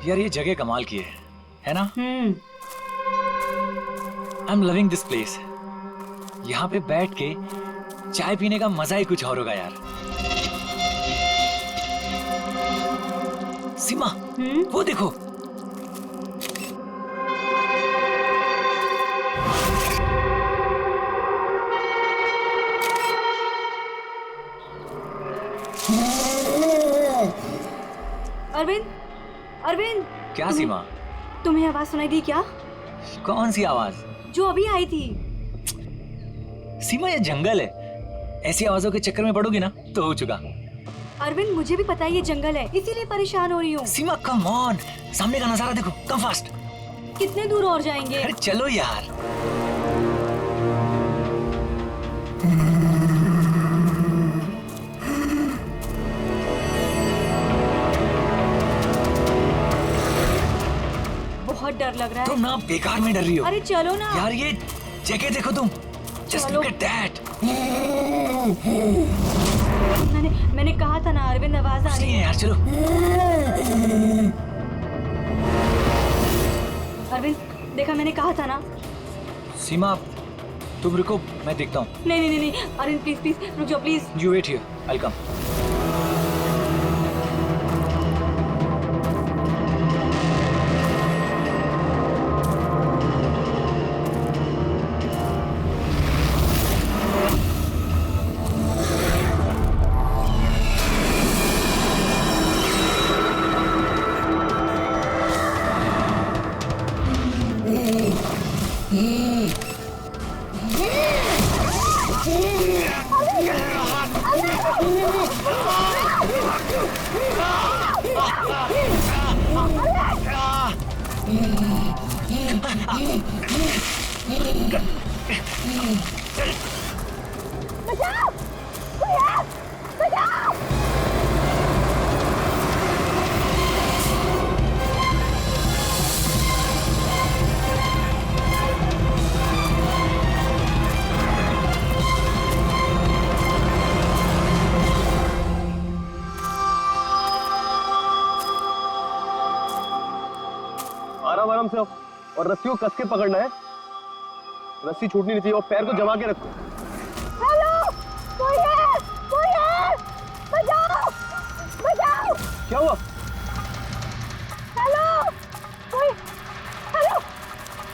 यार ये जगह कमाल की है ना? I am loving this place. यहाँ पे बैठ के चाय पीने का मजा ही कुछ और होगा यार। सीमा, वो देखो। अरविंद, अरविंद। क्या सीमा? तुम्हें आवाज सुनाई दी क्या? कौन सी आवाज? जो अभी आई थी। सीमा ये जंगल है, ऐसी आवाजों के चक्कर में पड़ोगी ना तो हो चुका। अरविंद मुझे भी पता है ये जंगल है, इसीलिए परेशान हो रही हूँ। सीमा कम ऑन, सामने का नजारा देखो, कम फास्ट। कितने दूर और जाएंगे? अरे चलो यार। बहुत डर लग रहा है। तुम ना बेकार में डर रही हो। अरे चलो ना यार, ये जगह देखो तुम। Just look at that. मैंने कहा था ना अरविंद, आवाज आ रही है। यार चलो। अरविंद देखा, मैंने कहा था ना। सीमा तुम रुको, मैं देखता हूँ। नहीं अरविंद प्लीज प्लीज रुक जाओ please. You wait here, I'll come. बचाओ! कोई है! बचाओ! आराम से और रस्सी को कस के पकड़ना है। रस्सी छूटनी नहीं चाहिए और पैर को जमा के रखो। हेलो, कोई है! कोई है! बचाओ! बचाओ! क्या हुआ? हेलो, कोई! हेलो,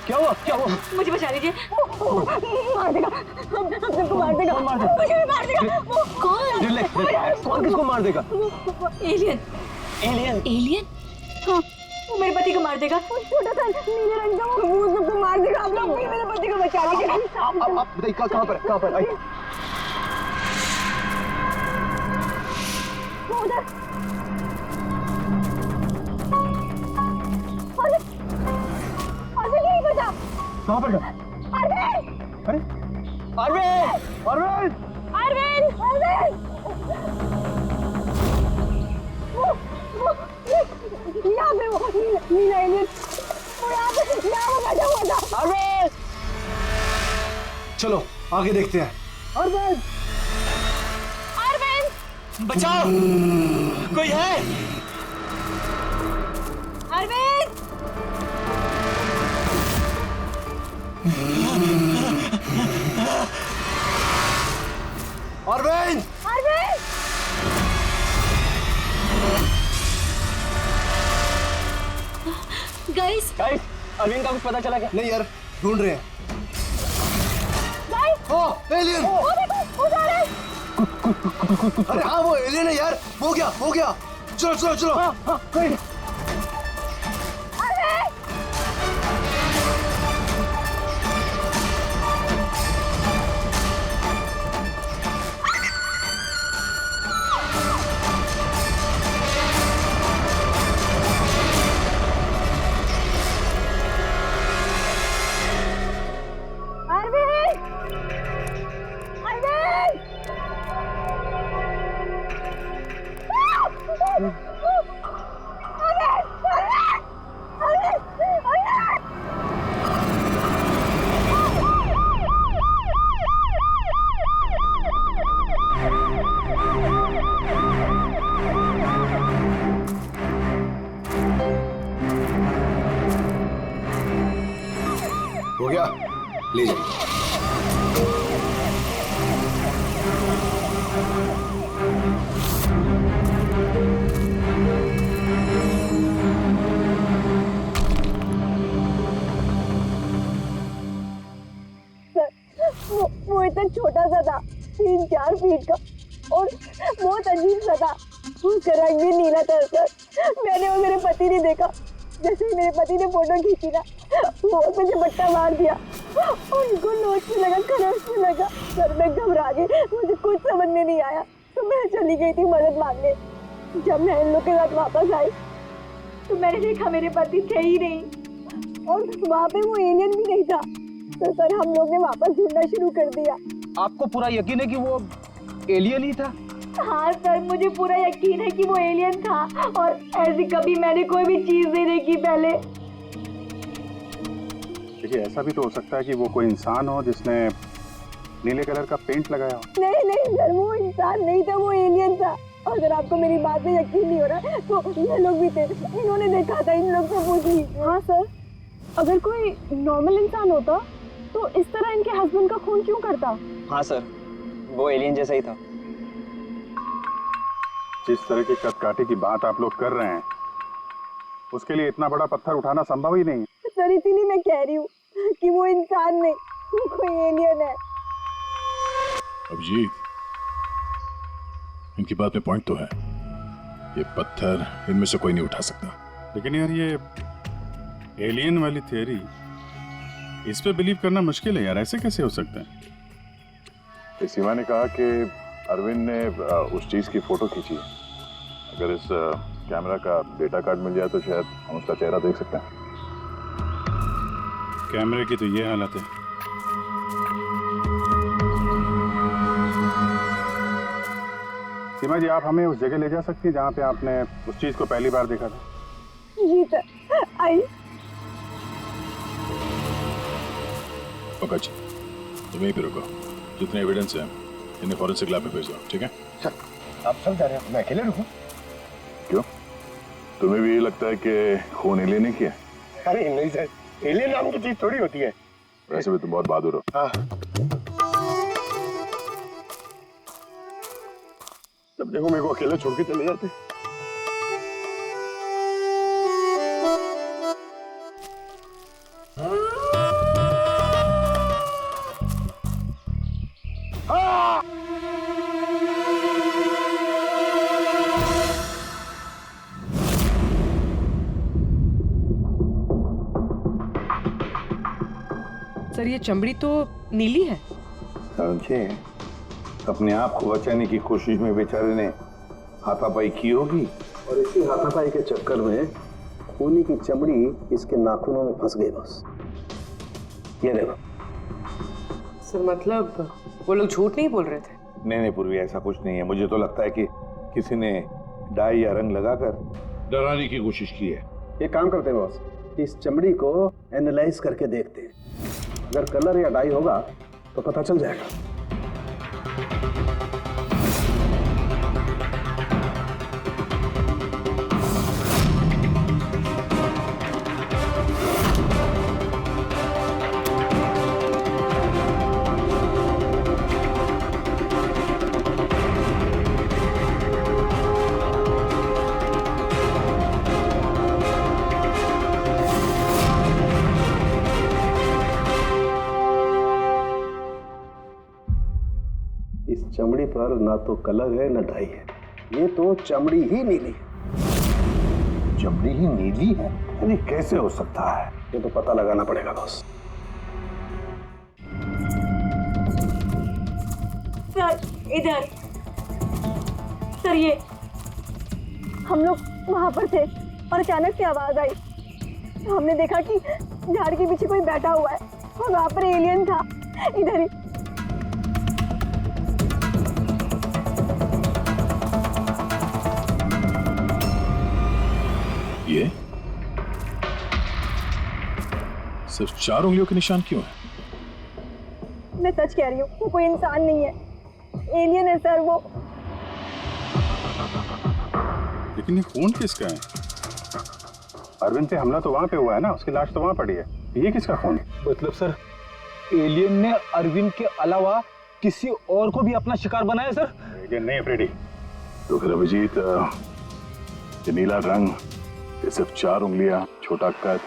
क्या हुआ? क्या हुआ? मुझे बचा लीजिए। मार देगा, हम सबको मार देगा। कौन मार देगा? मुझे भी मार देगा। वो कौन? रिलैक्स। कौन किसको मार देगा? एलियन। एलियन? एलियन? हाँ, वो मेरे पति को मार देगा। वो छोटा सा नीले रंग का वो भूत सबको मार देगा। आप लोग भी मेरे पति को बचा लीजिए। आप बताइए कहाँ पर है? कहाँ पर? आइए। वो उधर। अरे, अरविंद यहीं पर था। कहाँ पर गया? अरविंद! अरे अरविंद! अरविंद! अरविंद! अरविंद! यहाँ पे वो नीला एलियन, वो यहाँ बैठा हुआ था। अरविंद! चलो आगे देखते हैं। अरविंद! अरविंद! बचाओ, कोई है? अरविंद! अरविंद! अरविंद! गाइस, अरविंद का कुछ पता चला क्या? नहीं यार, ढूंढ रहे हैं। गाइस! ओ एलियन! वो देखो, उधर है। अरे हाँ, वो एलियन है यार। हो गया, हो गया। चलो चलो चलो। अरविंद! गया, ले जाइए। वो इतना छोटा सा था, 3-4 फीट का, और बहुत अजीब सा था। उसका रंग भी नीला था सर। मैंने और मेरे पति ने देखा, जैसे ही मेरे पति ने फोटो खींची ना, वो मुझे बट्टा मार दिया। उनको नोच में लगा, खरोच में लगा। सर मैं घबरा गई, मुझे कुछ समझ में नहीं आया, तो मैं चली गई थी मदद मांगने। जब मैं इन लोग के साथ वापस आई तो मैंने देखा मेरे पति थे ही नहीं, और वहाँ पे वो एलियन भी नहीं था। तो सर हम लोग ने वापस ढूंढना शुरू कर दिया। आपको पूरा यकीन है कि वो एलियन ही था? हाँ सर, मुझे पूरा यकीन है कि वो एलियन था, और ऐसी कभी मैंने कोई भी चीज नहीं देखी पहले। देखिए, ऐसा भी तो हो सकता है कि वो कोई इंसान हो जिसने नीले कलर का पेंट लगाया हो। नहीं सर, वो इंसान नहीं था, वो एलियन था। अगर आपको मेरी बात में यकीन नहीं हो रहा तो ये लोग भी थे, इन्होंने देखा था, इन लोग से पूछ लीजिए। हाँ सर, अगर कोई नॉर्मल इंसान होता तो इस तरह इनके हस्बैंड का खून क्यों करता? हाँ सर, वो एलियन जैसा ही था। जिस तरह की कदकाठी की बात आप लोग कर रहे हैं, उसके लिए इतना बड़ा पत्थर उठाना संभव ही नहीं है। सर इसीलिए मैं कह रही हूँ कि वो इंसान नहीं, वो कोई एलियन है। अभिजीत, इनकी बात में पॉइंट तो है। ये पत्थर इनमें से कोई नहीं उठा सकता। लेकिन यार, ये एलियन वाली थियरी, इस पे बिलीव करना मुश्किल है यार। ऐसे कैसे हो सकता है? सीमा ने कहा कि अरविंद ने उस चीज की फोटो खींची है। अगर इस कैमरा का डेटा कार्ड मिल जाए तो शायद हम उसका चेहरा देख सकते हैं। कैमरे की तो ये हालत है। सीमा जी, आप हमें उस जगह ले जा सकती हैं जहाँ पे आपने उस चीज को पहली बार देखा था? जी सर, आई। ओके जी, तुम यहीं पे रुको। जितने एविडेंस हैं इन्हें फॉरेंसिक लैब में भेज दो, ठीक है? सर, आप सब जा रहे हैं, मैं अकेले रुकूं? क्यों, तुम्हें भी ये लगता है कि खून एलियन ने किया? अरे नहीं सर, एलियन नाम की चीज थोड़ी होती है। वैसे भी तुम बहुत बहादुर हो। हाँ। तब देखो मेरे को अकेला छोड़ के चले जाते। सर, ये चमड़ी तो नीली है। समझे, अपने आप को बचाने की कोशिश में बेचारे ने हाथापाई की होगी, और इसी हाथापाई के चक्कर में खूनी की चमड़ी इसके नाखूनों में फंस गई। बस ये देखो। सर मतलब वो लोग झूठ नहीं बोल रहे थे? नहीं पूर्वी, ऐसा कुछ नहीं है। मुझे तो लगता है कि किसी ने डाई या रंग लगाकर डराने की कोशिश की है। एक काम करते हैं बॉस, इस चमड़ी को एनालाइज करके देखते हैं। अगर कलर या डाई होगा तो पता चल जाएगा। इस चमड़ी पर ना तो कलर है ना डाई है, ये तो चमड़ी ही नीली है। चमड़ी ही नीली है? अरे कैसे हो सकता है? ये तो पता लगाना पड़ेगा बॉस। सर इधर। सर ये हम लोग वहां पर थे और अचानक से आवाज आई। हमने देखा कि झाड़ के पीछे कोई बैठा हुआ है और वहां पर एलियन था। इधर ही। ये सिर्फ 4 उंगलियों के निशान क्यों है? मैं सच कह रही हूँ, वो कोई इंसान नहीं है, एलियन है सर वो। लेकिन ये खून किसका है? अरविंद पे हमला तो वहां पे हुआ है ना, उसकी लाश तो वहां पड़ी है। ये किसका खून है? मतलब सर, एलियन ने अरविंद के अलावा किसी और को भी अपना शिकार बनाया सर? एलियन नहीं है फ्रेडी। तो फिर अभिजीत, ये नीला रंग, ये सिर्फ 4 उंगलियां, छोटा कद,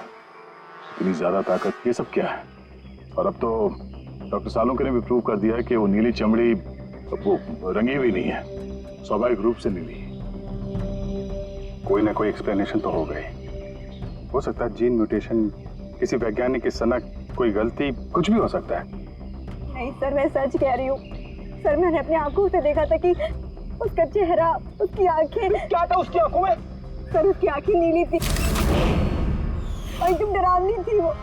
इतनी ज्यादा ताकत, ये सब क्या है? और अब तो डॉक्टर सालों ने भी प्रूव कर दिया है कि वो नीली चमड़ी वो रंगी हुई नहीं है, स्वाभाविक रूप से नीली। कोई ना कोई एक्सप्लेनेशन तो हो गई। हो सकता है जीन म्यूटेशन, किसी वैज्ञानिक की सनक, कोई गलती, कुछ भी हो सकता है। नहीं सर, मैं सच कह रही हूँ सर। मैंने अपनी आंखों से देखा था कि उसका चेहरा, उसकी आंखें। क्या था उसकी आंखों में? सर उसकी आंखें नीली थी और एकदम डरावनी थी वो।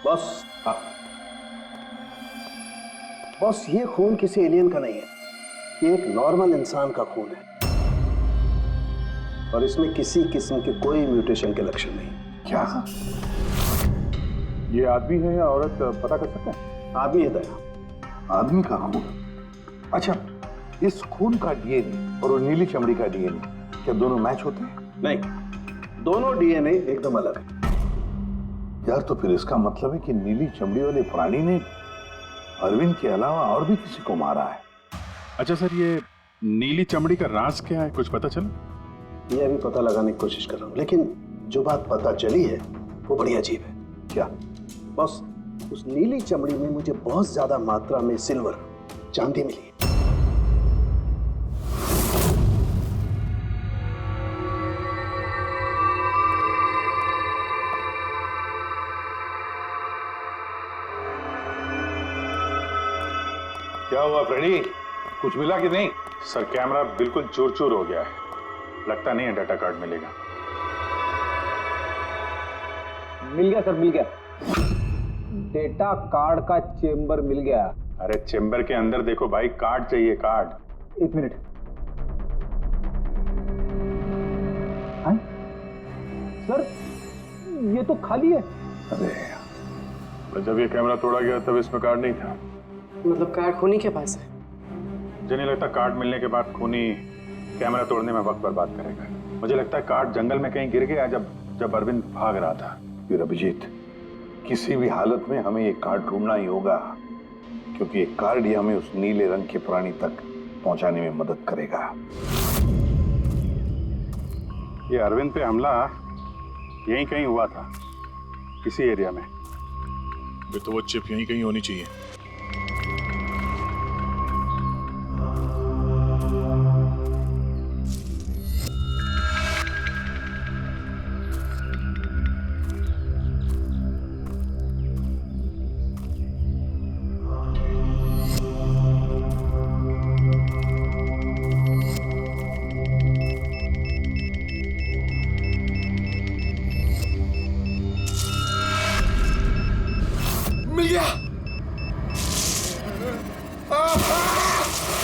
बॉस, बॉस, ये खून किसी एलियन का नहीं है, ये एक नॉर्मल इंसान का खून है और इसमें किसी किस्म के कोई म्यूटेशन के लक्षण नहीं। क्या ये आदमी है या औरत पता कर सकते हैं? आदमी है दया। आदमी का खून? अच्छा, इस खून का डीएनए और नीली चमड़ी का डीएनए क्या दोनों मैच होते हैं? नहीं, दोनों डीएनए एकदम अलग है। यार, तो फिर इसका मतलब है कि नीली चमड़ी वाले प्राणी ने अरविंद के अलावा और भी किसी को मारा है। अच्छा सर, ये नीली चमड़ी का राज क्या है, कुछ पता चला? ये अभी पता लगाने की कोशिश कर रहा हूँ, लेकिन जो बात पता चली है वो बड़ी अजीब है। क्या? बस उस नीली चमड़ी में मुझे बहुत ज्यादा मात्रा में सिल्वर, चांदी मिली है। क्या हुआ फ्रेडी, कुछ मिला कि नहीं? सर, कैमरा बिल्कुल चूर चूर हो गया है, लगता नहीं है डाटा कार्ड मिलेगा। मिल गया सर, मिल गया। डेटा कार्ड का चेंबर मिल गया। अरे चेंबर के अंदर देखो भाई, कार्ड चाहिए, कार्ड। 1 मिनट। हाँ? सर, ये तो खाली है। अरे जब ये कैमरा तोड़ा गया तब इसमें कार्ड नहीं था। मतलब कार्ड खूनी के पास है? मुझे नहीं लगता कार्ड मिलने के बाद खूनी कैमरा तोड़ने में वक्त बर्बाद करेगा। मुझे लगता है कार्ड जंगल में कहीं गिर गया जब अरविंद भाग रहा था। फिर अभिजीत, किसी भी हालत में हमें ये कार्ड ढूंढना ही होगा, क्योंकि ये कार्ड ही हमें उस नीले रंग के प्राणी तक पहुंचाने में मदद करेगा। ये अरविंद पे हमला यहीं कहीं हुआ था, इसी एरिया में। तो वो चिप यहीं कहीं होनी चाहिए। मिल गया।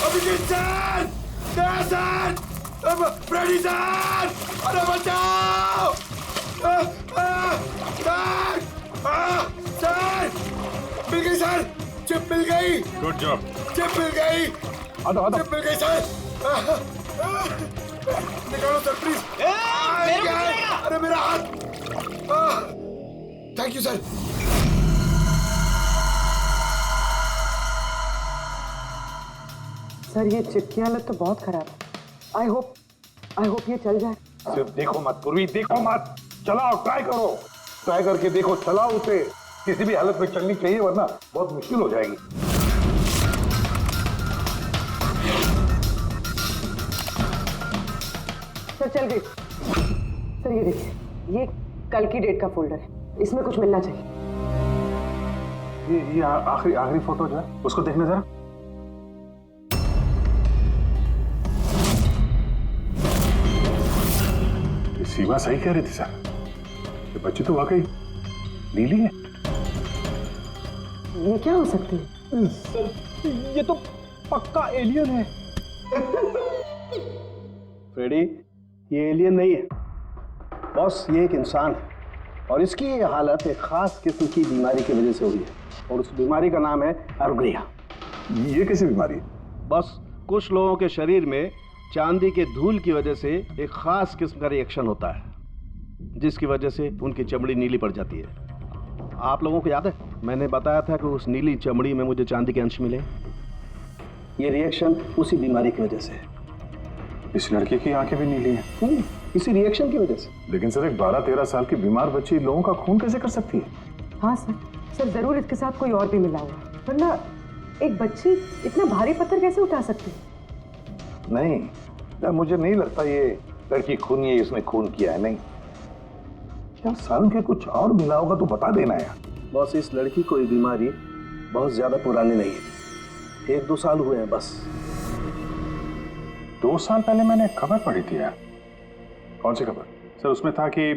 Abhijeet sir, sir, Freddy sir, अरे बचाओ! सर, मिल गई सर, चिप मिल गई। Good job. चिप मिल गई। चिप मिल गई सर। निकालो सर प्लीज। अरे मेरा हाथ। Thank you sir. सर, ये चिप की हालत तो बहुत खराब है। आई होप ये चल जाए। सिर्फ देखो मत पूर्वी, देखो मत, चलाओ, ट्राई करो, ट्राई करके देखो, चलाओ उसे। किसी भी हालत में चलनी चाहिए, वरना बहुत मुश्किल हो जाएगी। सर चल गई। सर ये देखिए, ये कल की डेट का फोल्डर है, इसमें कुछ मिलना चाहिए। ये आखिरी फोटो जो है उसको देखने जरा। सीमा सही कह रही थी सर, ये बच्ची तो वाकई नीली है। ये क्या हो सकती है? सर, ये तो पक्का एलियन है। फ्रेडी, ये एलियन नहीं है बॉस, ये एक इंसान है और इसकी ये हालत एक खास किस्म की बीमारी की वजह से हुई है और उस बीमारी का नाम है अर्ग्रिया। ये कैसी बीमारी है? बस कुछ लोगों के शरीर में चांदी के धूल की वजह से एक खास किस्म का रिएक्शन होता है, जिसकी वजह से उनकी चमड़ी नीली पड़ जाती है। आप लोगों को याद है मैंने बताया था कि उस नीली चमड़ी में मुझे चांदी के अंश मिले। ये रिएक्शन उसी बीमारी की वजह से है। इस लड़की की आंखें भी नीली हैं। इसी रिएक्शन की वजह से। लेकिन सर एक 12-13 साल की बीमार बच्ची लोगों का खून कैसे कर सकती है? हाँ सर जरूर इसके साथ कोई और भी मिला हुआ है, वरना एक बच्ची इतना भारी पत्थर कैसे उठा सकती है? नहीं यार, मुझे नहीं लगता ये लड़की खूनी है, इसने खून किया है। नहीं यार, साल के कुछ और मिला होगा तो बता देना यार। बस इस लड़की को ये बीमारी बहुत ज्यादा पुरानी नहीं है, 1-2 साल हुए हैं बस। 2 साल पहले मैंने खबर पढ़ी थी यार। कौन सी खबर? सर उसमें था कि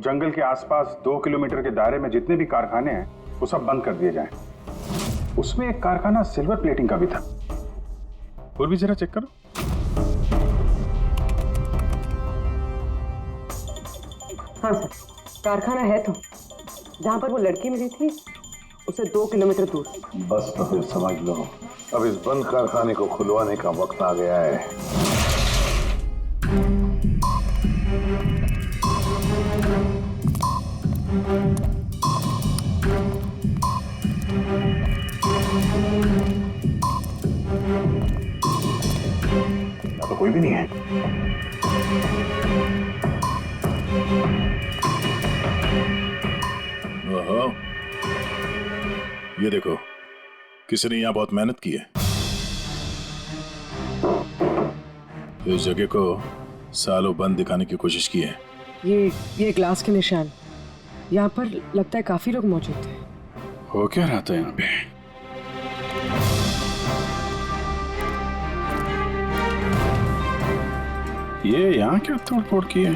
जंगल के आसपास 2 किलोमीटर के दायरे में जितने भी कारखाने हैं वो सब बंद कर दिए जाएं। उसमें एक कारखाना सिल्वर प्लेटिंग का भी था। और भी जरा चेक करो। हाँ सर, कारखाना है तो जहाँ पर वो लड़की मिली थी उसे 2 किलोमीटर दूर। बस तो फिर समझ लो, अब इस बंद कारखाने को खुलवाने का वक्त आ गया है। तो कोई भी नहीं है। ओहो, ये देखो, किसी ने यहाँ बहुत मेहनत की है। इस जगह को सालों बंद दिखाने की कोशिश की है। ये ग्लास के निशान, यहाँ पर लगता है काफी लोग मौजूद थे। हो क्या रहा था यहाँ पे? ये यहाँ क्या तोड़-फोड़ की है?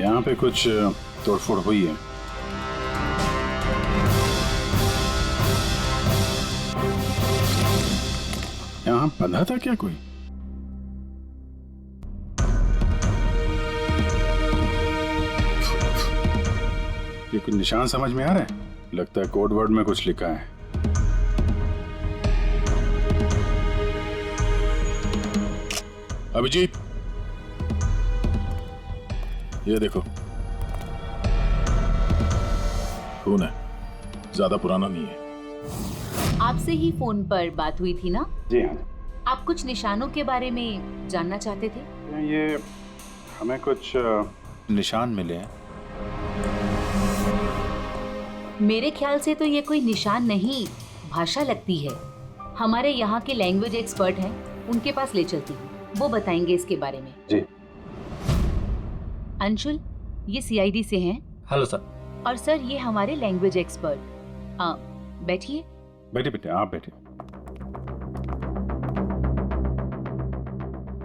यहाँ पे कुछ तोड़फोड़ हुई है। यहाँ बंधा था क्या कोई? ये कुछ निशान समझ में आ रहा है? लगता है कोड वर्ड में कुछ लिखा है। अभिजीत, ये देखो, खून है, ज्यादा पुराना नहीं है। आपसे ही फोन पर बात हुई थी ना? जी हाँ। आप कुछ निशानों के बारे में जानना चाहते थे? ये हमें कुछ निशान मिले हैं। मेरे ख्याल से तो ये कोई निशान नहीं, भाषा लगती है। हमारे यहाँ के लैंग्वेज एक्सपर्ट हैं, उनके पास ले चलती हूँ, वो बताएंगे इसके बारे में। जी। अंशुल, ये सीआईडी से हैं। Hello sir. और सर, ये हमारे लैंग्वेज एक्सपर्ट। बैठिए। बैठे बेटे, आप बैठे।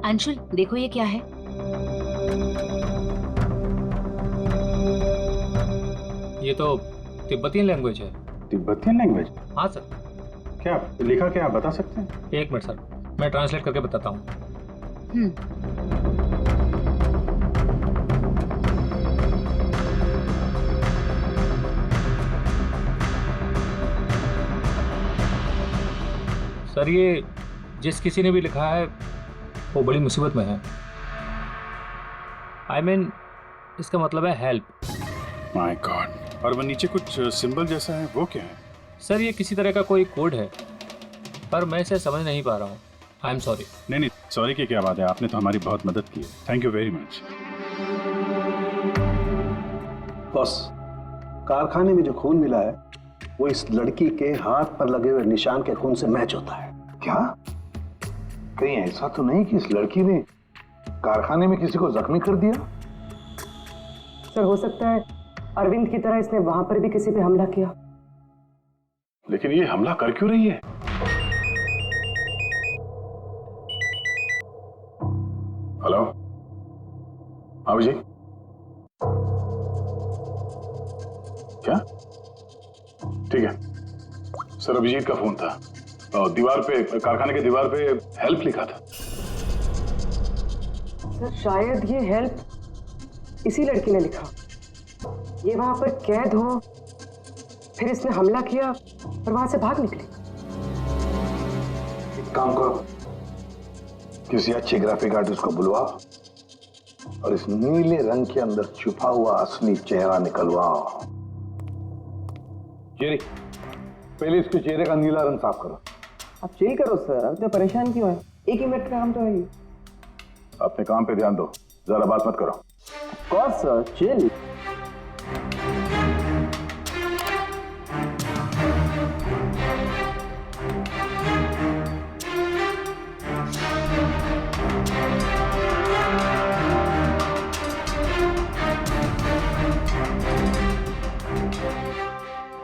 अंशुल, देखो ये क्या है? ये तो तिब्बतियन लैंग्वेज है। Tibetan language? हाँ सर। क्या लिखा, क्या आप बता सकते हैं? 1 मिनट सर, मैं ट्रांसलेट करके बताता हूँ। सर, ये जिस किसी ने भी लिखा है वो बड़ी मुसीबत में है। I mean, इसका मतलब है हेल्प। My God. और वो नीचे कुछ सिंबल जैसा है, वो क्या है? सर, ये किसी तरह का कोई कोड है, पर मैं इसे समझ नहीं पा रहा हूँ। I am sorry. नहीं, सॉरी की क्या बात है, आपने तो हमारी बहुत मदद की है। Thank you very much. Boss, कारखाने में जो खून मिला है वो इस लड़की के हाथ पर लगे हुए निशान के खून से मैच होता है। क्या? कहीं ऐसा तो नहीं कि इस लड़की ने कारखाने में किसी को जख्मी कर दिया? सर, हो सकता है अरविंद की तरह इसने वहां पर भी किसी पे हमला किया। लेकिन ये हमला कर क्यों रही है? हेलो, अभिजीत? क्या? ठीक है सर, अभिजीत का फोन था। दीवार पे, कारखाने के दीवार पे हेल्प लिखा था। सर, शायद ये हेल्प इसी लड़की ने लिखा। ये वहां पर कैद हो फिर इसने हमला किया और वहां से भाग निकले। एक काम करो, किसी अच्छे ग्राफिक आर्टिस्ट को बुलवाओ और इस नीले रंग के अंदर छुपा हुआ असली चेहरा निकलवाओ। जेरी, पहले इसके चेहरे का नीला रंग साफ करो। आप चिल करो सर, अब तो परेशान क्यों है? 1 ही मिनट का काम तो है ही। अपने काम पे ध्यान दो, ज्यादा बात मत करो। Of course sir, chill.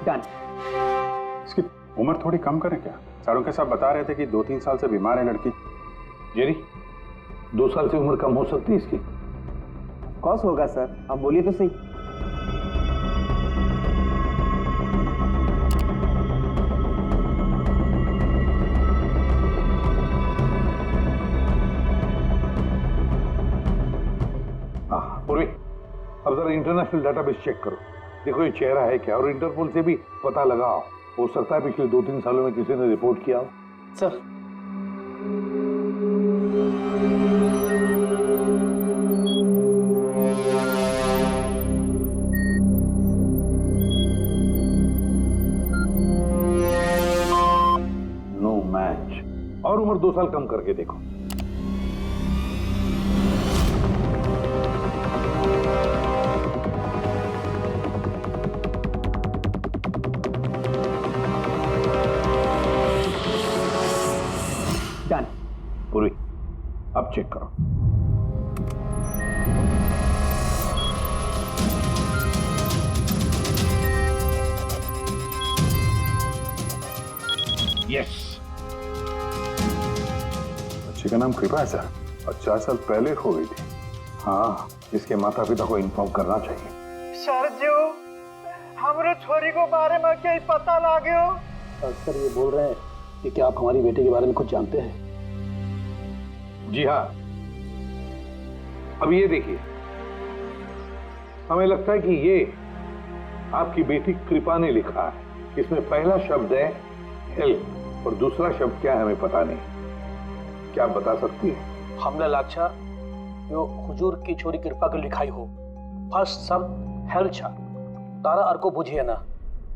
Done. इसकी उम्र थोड़ी कम करें क्या? चारों के साथ बता रहे थे कि 2-3 साल से बीमार है लड़की। जेरी, 2 साल से उम्र कम हो सकती है इसकी? कौस होगा सर, आप बोलिए तो सही। हाँ पूर्वी, अब जरा इंटरनेशनल डाटाबेस चेक करो, देखो ये चेहरा है क्या, और इंटरपोल से भी पता लगाओ। हो सकता है पिछले 2-3 सालों में किसी ने रिपोर्ट किया हो। Sir no match. और उम्र 2 साल कम करके देखो। डन। पूरी, अब चेक करो। यस। बच्चे का नाम कृपा है सर, और 4 साल पहले हो गई थी। हाँ, इसके माता पिता को इन्फॉर्म करना चाहिए। सर जो हमारे छोरी को बारे में क्या पता लागे हो? सर ये बोल रहे हैं कि क्या आप हमारी बेटे के बारे में कुछ जानते हैं? जी हाँ, अब ये देखिए, हमें लगता है कि ये आपकी बेटी कृपा ने लिखा है। इसमें पहला शब्द है हेल्प और दूसरा शब्द क्या है हमें पता नहीं। क्या आप बता सकती है? हमला लाक्षा यो हुजूर की छोरी कृपा के लिखाई हो। फर्स्ट शब्द हेल्प छा, तारा अर्को बुझिए ना।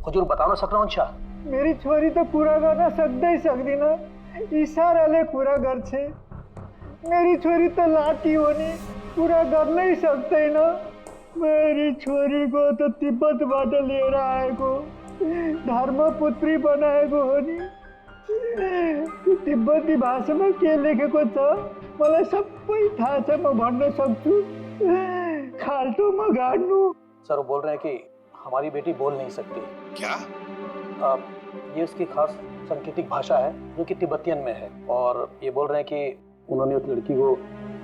हुजूर बताओ ना सकना छा। मेरी छोरी तो पूरा करना सकते ही सकती ना, इशारा ले पूरा घर छे। मेरी छोरी तो लाती होनी पूरा कर नहीं सकते ना। मेरी छोरी को तो तिब्बत बाटे ले रहा है को धर्मपुत्री बनाए को होनी। तिब्बती भाषा में के लेखेको छ मलाई सबै थाहा छ, म भन्न सक्छु। खाल्टो म गाड्नु। सर वो बोल रहे हैं कि हमारी बेटी बोल नहीं सकती। क्या? ये उसकी खास सांकेतिक भाषा है जो कि तिब्बतियन में है, और ये बोल रहे हैं कि उन्होंने उस लड़की को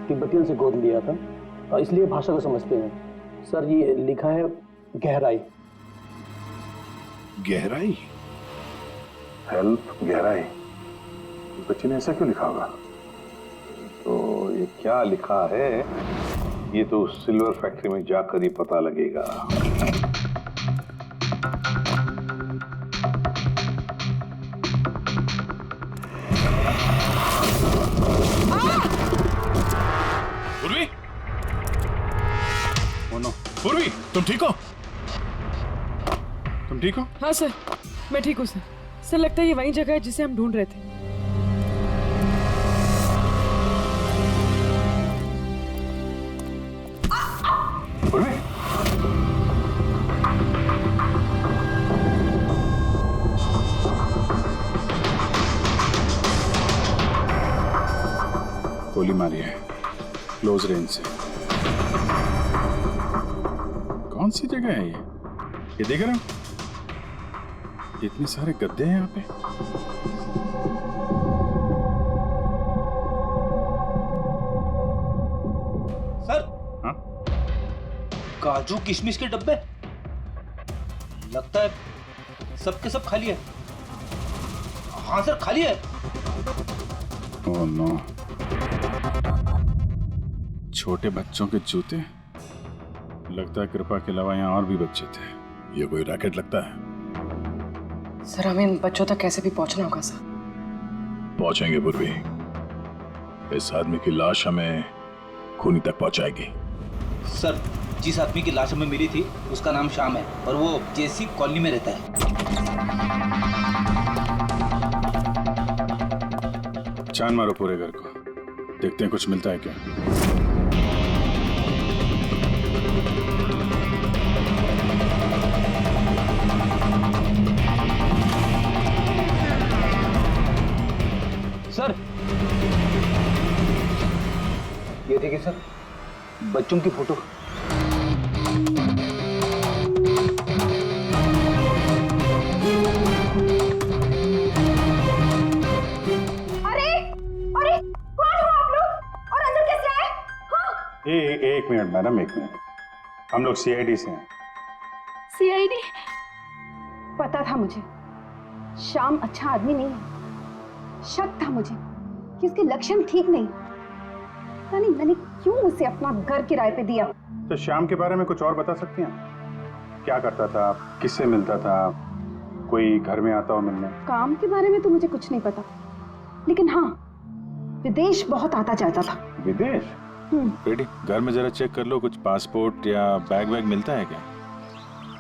तिब्बतियन से गोद लिया था, इसलिए भाषा को समझते हैं। सर ये लिखा है गहराई। गहराई? हेल्प गहराई? बच्चे ने ऐसा क्यों लिखा होगा? तो ये क्या लिखा है ये तो सिल्वर फैक्ट्री में जाकर ही पता लगेगा। पूर्वी? ओ नो, पूर्वी तुम ठीक हो? तुम ठीक हो? हाँ सर, मैं ठीक हूँ सर। सर लगता है ये वही जगह है जिसे हम ढूंढ रहे थे। पूर्वी? गोली मारी है क्लोज रेंज से। कौन सी जगह है ये देख रहे हो? इतने सारे गद्दे हैं यहाँ पे। सर, हाँ? काजू किशमिश के डब्बे लगता है सबके सब खाली है। हाँ सर खाली है। ओह नो, छोटे बच्चों के जूते। लगता है कृपा के अलावा यहाँ और भी बच्चे थे। ये कोई रैकेट लगता है। सर हमें इन बच्चों तक कैसे भी पहुंचना होगा सर। पहुंचेंगे पूर्वी। इस आदमी की लाश हमें खूनी तक पहुंचाएगी। सर जिस आदमी की लाश हमें मिली थी उसका नाम श्याम है और वो जेसी कॉलोनी में रहता है। छान मारो पूरे घर को, देखते हैं कुछ मिलता है क्या। सर ये देखिए सर, बच्चों की फोटो। एक मिनट मैडम, एक मिनट। हम लोग सीआईडी से हैं। सीआईडी? पता था मुझे श्याम अच्छा आदमी नहीं है। शक था मुझे कि उसके लक्षण ठीक नहीं। पता नहीं मैंने क्यों उसे अपना घर किराए पे दिया। तो श्याम के बारे में कुछ और बता सकती हैं? क्या करता था, किससे मिलता था, कोई घर में आता हो मिलने? काम के बारे में तो मुझे कुछ नहीं पता, लेकिन हाँ विदेश बहुत आता जाता था। विदेश? बेटी घर में जरा चेक कर लो, कुछ पासपोर्ट या बैग वैग मिलता है क्या?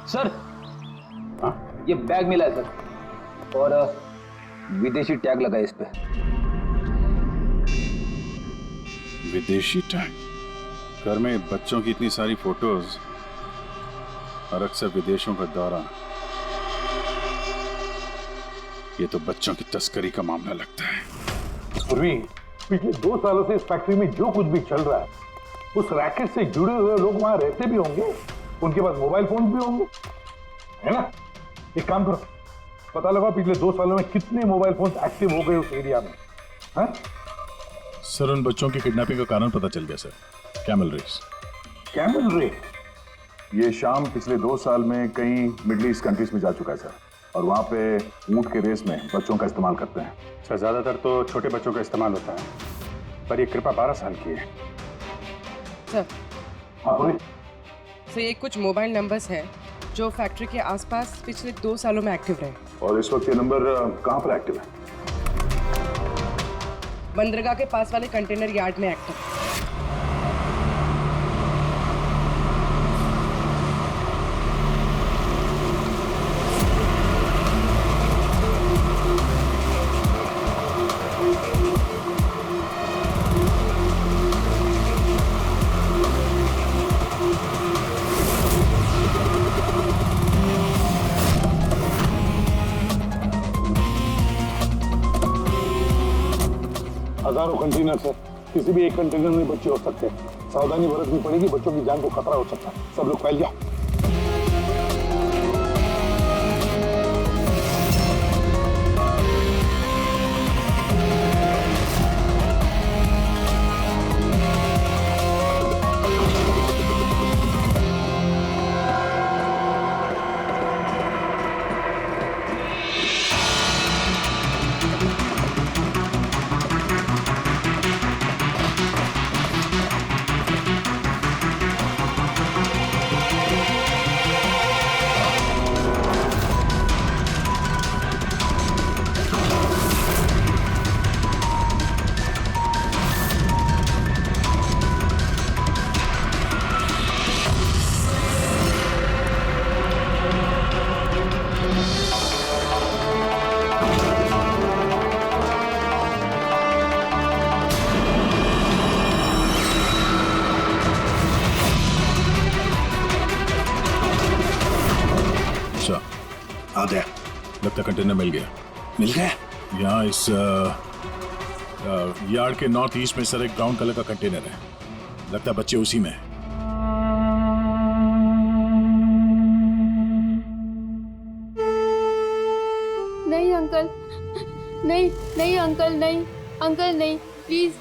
सर ये बैग मिला है सर, और विदेशी टैग लगा है इस पे। विदेशी टैग? घर में बच्चों की इतनी सारी फोटोज और अक्सर विदेशों का दौरा, ये तो बच्चों की तस्करी का मामला लगता है। पूर्वी, पिछले 2 सालों से इस फैक्ट्री में जो कुछ भी चल रहा है, उस रैकेट से जुड़े हुए लोग वहां रहते भी होंगे, उनके पास मोबाइल फोन भी होंगे, है ना? एक काम करो, पता लगा पिछले 2 सालों में कितने मोबाइल फोन एक्टिव हो गए उस एरिया में। है? सर उन बच्चों की किडनैपिंग का कारण पता चल गया sir, camel race. Camel race? ये शाम पिछले 2 साल में कई मिडिल ईस्ट कंट्रीज में जा चुका है सर, और वहाँ पे ऊंट के रेस में बच्चों का इस्तेमाल करते हैं सर। ज्यादातर तो छोटे बच्चों का इस्तेमाल होता है, पर ये कृपा 12 साल की है सर। हाँ बोलिए। सर ये कुछ मोबाइल नंबर्स हैं जो फैक्ट्री के आसपास पिछले 2 सालों में एक्टिव रहे। और इस वक्त ये नंबर कहाँ पर एक्टिव है? बंदरगाह के पास वाले कंटेनर यार्ड में एक्टिव। हजारों कंटेनर है, किसी भी एक कंटेनर में बच्चे हो सकते हैं। सावधानी बरतनी पड़ेगी, बच्चों की जान को खतरा हो सकता है। सब लोग फैल जाओ। लगता कंटेनर मिल गया। मिल गया? यहाँ इस यार्ड के नॉर्थ ईस्ट में सर एक ब्राउन कलर का कंटेनर है, लगता है बच्चे उसी में है। नहीं अंकल, नहीं नहीं अंकल, नहीं अंकल, नहीं प्लीज।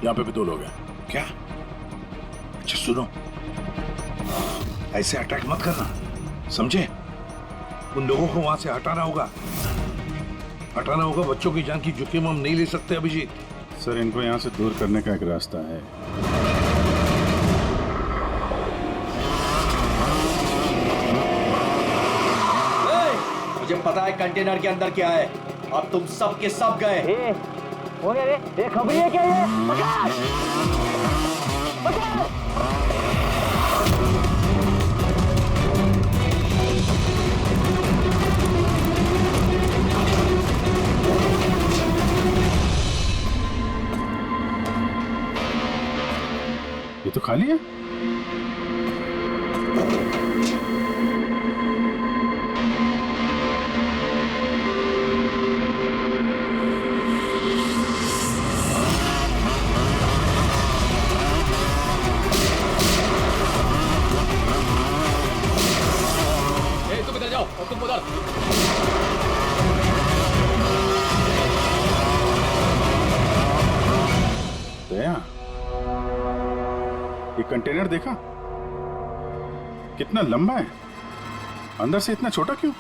यहाँ पे भी 2 लोग हैं। क्या? अच्छा सुनो, ऐसे अटैक मत करना, समझे? उन लोगों को वहां से हटाना होगा। हटाना होगा, बच्चों की जान की जोखिम हम नहीं ले सकते अभिजीत। सर, इनको यहाँ से दूर करने का एक रास्ता है। मुझे पता है कंटेनर के अंदर क्या है, अब तुम सब के सब गए। हो गया रे, ये खबरी है क्या ये? पकड़! पकड़! ये तो खाली है। तुम इधर जाओ और तुम उधर। दया, ये कंटेनर देखा कितना लंबा है, अंदर से इतना छोटा क्यों?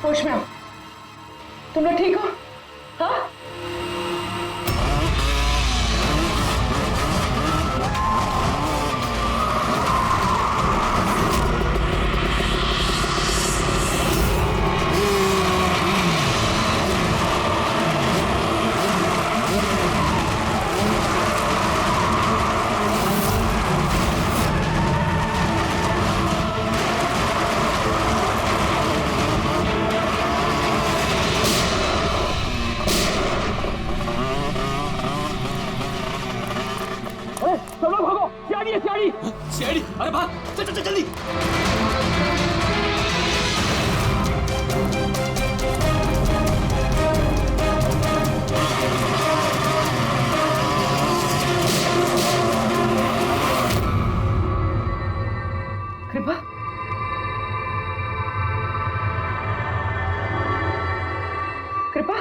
होश में आओ, तुम लोग ठीक हो? हाँ? सीआईडी, अरे भाग, चल चल चल जल्दी। कृपा, कृपा,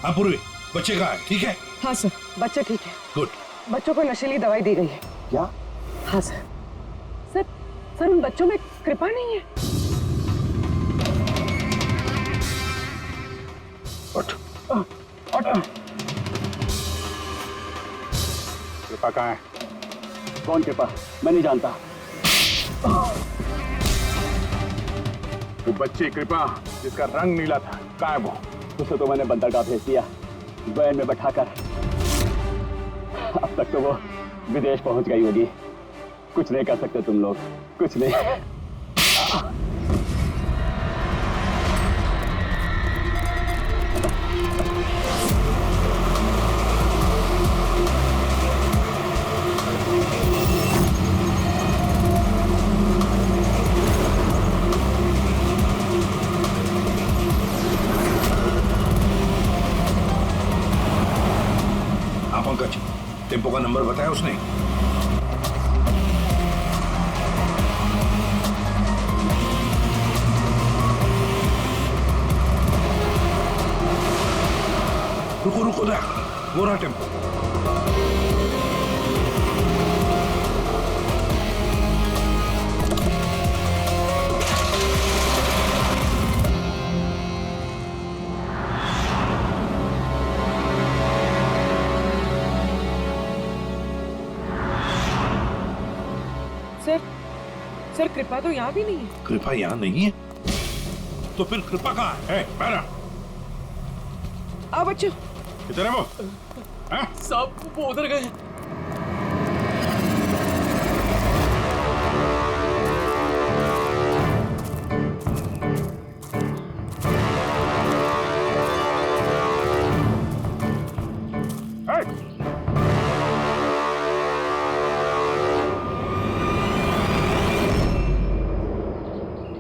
हाँ पूर्वी, बच्चे कहाँ है? ठीक है? हाँ सर, बच्चे ठीक है। गुड। बच्चों को नशीली दवाई दी गई है। क्या? हाँ सर। सर, सर उन बच्चों में कृपा नहीं है। उठ। कृपा कहाँ है? कौन कृपा? मैं नहीं जानता। वो बच्ची कृपा जिसका रंग नीला था, कहाँ है वो? उसे तो मैंने बंदरगाह भेज दिया, वैन में बैठाकर। अब तक तो वो विदेश पहुंच गई होगी। कुछ नहीं कर सकते तुम लोग, कुछ नहीं। टेम्पो का नंबर बताया उसने? रुको रुको दे, वो रहा टेम्पो। सर कृपा तो यहाँ भी नहीं है। कृपा यहाँ नहीं है? तो फिर कृपा कहाँ है? पैरा आ बच्चों, इधर है वो? साहब वो उधर गए।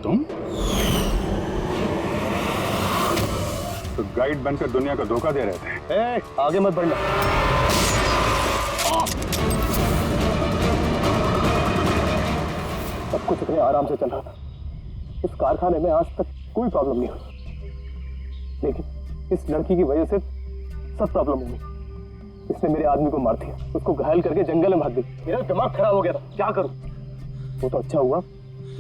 तुम तो गाइड बनकर दुनिया को धोखा दे रहे थे। आगे मत बढ़ना। सब कुछ इतने आराम से चल रहा था। इस कारखाने में आज तक कोई प्रॉब्लम नहीं हुई, लेकिन इस लड़की की वजह से सब प्रॉब्लम हुई। इसने मेरे आदमी को मार दिया, उसको घायल करके जंगल में भाग गई। मेरा दिमाग खराब हो गया था, क्या करूं? वो तो अच्छा हुआ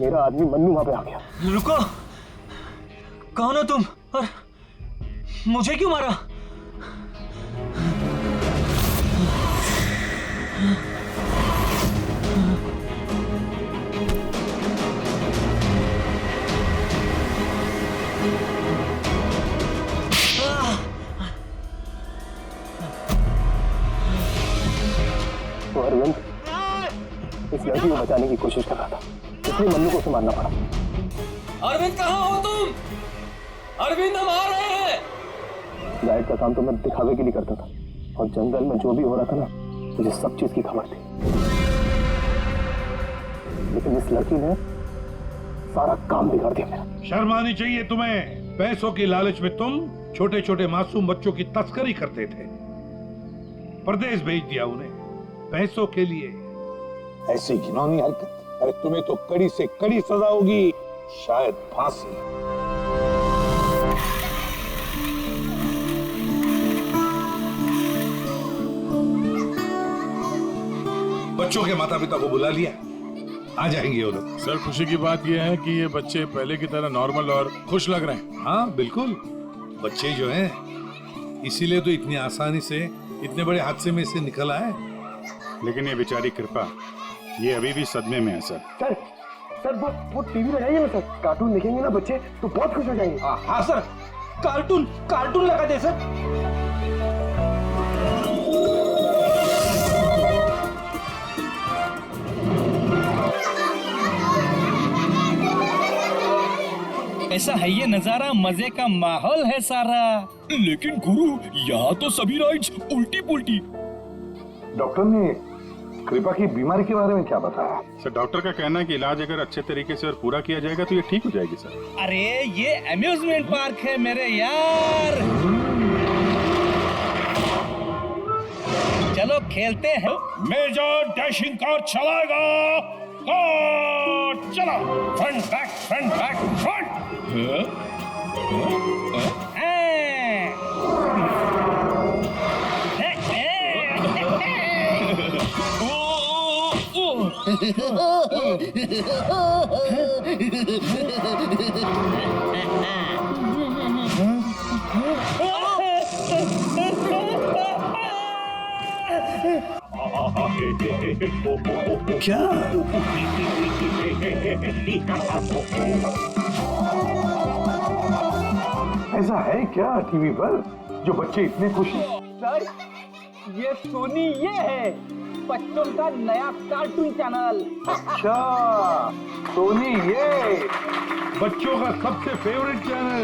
मेरा आदमी मन्नू वहां पे आ गया। रुको, कौन हो तुम और मुझे क्यों मारा? तो अरविंद इस लड़की को बचाने की कोशिश कर रहा था, इसलिए मन्नू को उसे मारना पड़ा। अरविंद कहाँ हो तुम? अरविंद हम आ रहे हैं। गाइड का काम तो मैं दिखावे के लिए करता था, और जंगल में जो भी हो रहा था ना, मुझे सब चीज की खबर थी। लेकिन इस लड़की ने सारा काम बिगाड़ दिया मेरा। शर्म आनी चाहिए तुम्हें। पैसों की लालच में तुम छोटे छोटे मासूम बच्चों की तस्करी करते थे, परदेश भेज दिया उन्हें पैसों के लिए। ऐसी घिनौनी हरकत, अरे तुम्हें तो कड़ी से कड़ी सजा होगी, शायद फांसी। बच्चों के माता पिता को बुला लिया, आ जाएंगे वो लोग। सर खुशी की बात यह है कि ये बच्चे पहले की तरह नॉर्मल और खुश लग रहे हैं। हाँ बिल्कुल, बच्चे जो हैं इसीलिए तो इतनी आसानी से इतने बड़े हादसे में से निकल आए। लेकिन ये बेचारी कृपा, ये अभी भी सदमे में है सर। सर वो टीवी लगाइए ना सर, कार्टून देखेंगे ना बच्चे तो बहुत खुश हो जाएंगे। हाँ सर, कार्टून लगा दे सर। ऐसा है ये नजारा, मजे का माहौल है सारा। लेकिन गुरु यहाँ तो सभी राइड्स उल्टी पुल्टी। डॉक्टर ने कृपा की बीमारी के बारे में क्या बताया? सर डॉक्टर का कहना है कि इलाज अगर अच्छे तरीके से और पूरा किया जाएगा तो ये ठीक हो जाएगी सर। अरे ये अम्यूजमेंट पार्क है मेरे यार, चलो खेलते हैं। मेजर डैशिंग कार चलाएगा, चलो फ्रंट बैक फ्रंट। क्या? ऐसा है क्या टीवी पर जो बच्चे इतने खुश हैं? सर ये सोनी ये है बच्चों का नया कार्टून चैनल। अच्छा, सोनी ये बच्चों का सबसे फेवरेट चैनल।